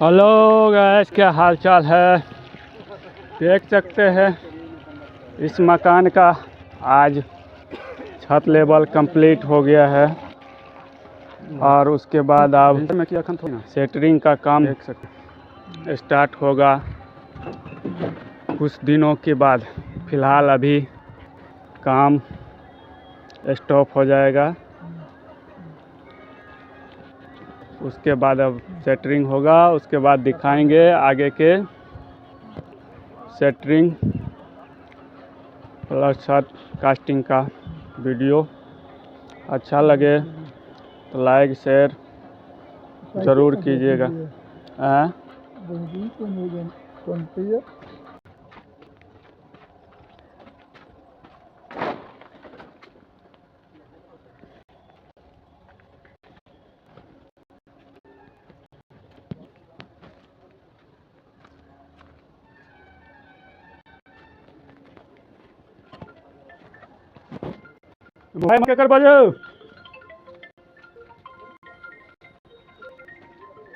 Hello guys, क्या हाल चाल है। देख सकते हैं इस मकान का आज छत लेवल कंप्लीट हो गया है और उसके बाद अब सेटरिंग का काम स्टार्ट होगा कुछ दिनों के बाद। फ़िलहाल अभी काम स्टॉप हो जाएगा, उसके बाद अब सेटरिंग होगा। उसके बाद दिखाएंगे आगे के सेटरिंग प्लस छत कास्टिंग का वीडियो। अच्छा लगे तो लाइक शेयर ज़रूर कीजिएगा। भाई क्या कर बाजो।